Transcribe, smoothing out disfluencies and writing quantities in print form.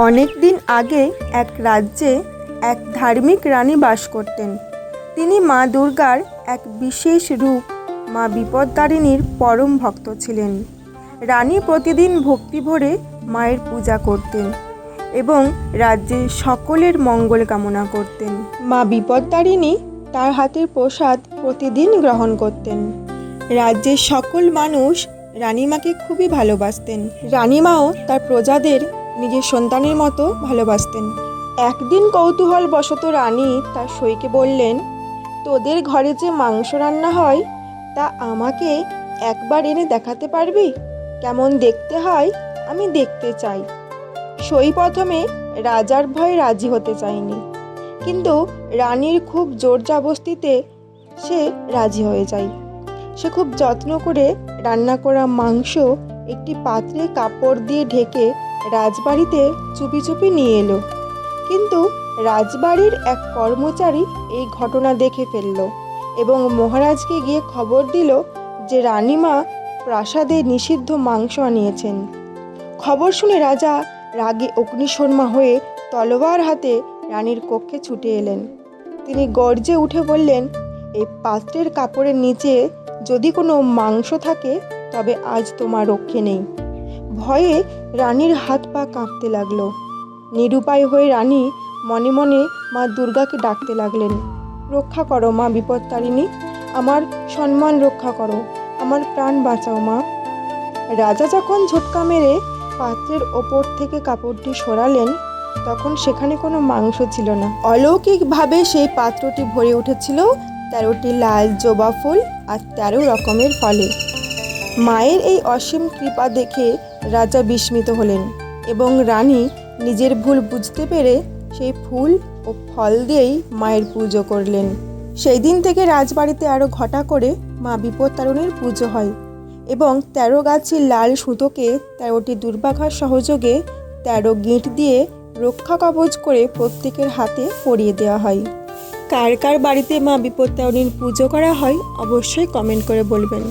অনেক দিন আগে এক রাজ্যে এক ধার্মিক রানী বাস করতেন। তিনি মা দুর্গার এক বিশেষ রূপ মা বিপদতারিণীর পরম ভক্ত ছিলেন। রানী প্রতিদিন ভক্তি ভরে মায়ের পূজা করতেন এবং রাজ্যের সকলের মঙ্গল কামনা করতেন। মা বিপদতারিণী তার হাতের প্রসাদ প্রতিদিন গ্রহণ করতেন। রাজ্যের সকল মানুষ রানীমাকে খুবই ভালোবাসতেন। রানীমাও তার প্রজাদের নিজের সন্তানের মতো ভালোবাসতেন। একদিন কৌতূহলবশত রানী তার সইকে বললেন, তোদের ঘরে যে মাংস রান্না হয় তা আমাকে একবার এনে দেখাতে পারবি? কেমন দেখতে হয় আমি দেখতে চাই। সই প্রথমে রাজার ভয়ে রাজি হতে চায়নি, কিন্তু রানীর খুব জোর জবরদস্তিতে সে রাজি হয়ে যায়। সে খুব যত্ন করে রান্না করা মাংস একটি পাত্রে কাপড় দিয়ে ঢেকে রাজবাড়িতে চুপি চুপি নিয়ে এলো। কিন্তু রাজবাড়ির এক কর্মচারী এই ঘটনা দেখে ফেলল এবং মহারাজকে গিয়ে খবর দিল যে রানীমা প্রাসাদে নিষিদ্ধ মাংস আনিয়েছেন। খবর শুনে রাজা রাগে অগ্নিশর্মা হয়ে তলোয়ার হাতে রানীর কক্ষে ছুটে এলেন। তিনি গর্জে উঠে বললেন, এই পাত্রের কাপড়ের নিচে যদি কোনো মাংস থাকে তবে আজ তোমার রক্ষে নেই। ভয়ে রানীর হাত পা কাঁপতে লাগলো। নিরুপায় হয়ে রানী মনে মনে মা দুর্গাকে ডাকতে লাগলেন, রক্ষা করো মা বিপদতারিণী, আমার সম্মান রক্ষা করো, আমার প্রাণ বাঁচাও মা। রাজা যখন ঝটকা মেরে পাত্রের ওপর থেকে কাপড়টি সরালেন তখন সেখানে কোনো মাংস ছিল না। অলৌকিকভাবে সেই পাত্রটি ভরে উঠেছিল 13টি লাল জবা ফুল আর 13 রকমের ফলে। মায়ের এই অসীম কৃপা দেখে রাজা বিস্মিত হলেন এবং রানী নিজের ভুল বুঝতে পেরে সেই ফুল ও ফল দিয়েই মায়ের পুজো করলেন। সেই দিন থেকে রাজবাড়িতে আরও ঘটা করে মা বিপদতারিণীর পুজো হয় এবং 13 গাছি লাল সুতোকে 13টি দুর্বাঘার সহযোগে 13 গিঁট দিয়ে রক্ষা কবচ করে প্রত্যেকের হাতে পরিয়ে দেওয়া হয়। কার কার বাড়িতে মা বিপদতারিণীর পুজো করা হয় অবশ্যই কমেন্ট করে বলবেন।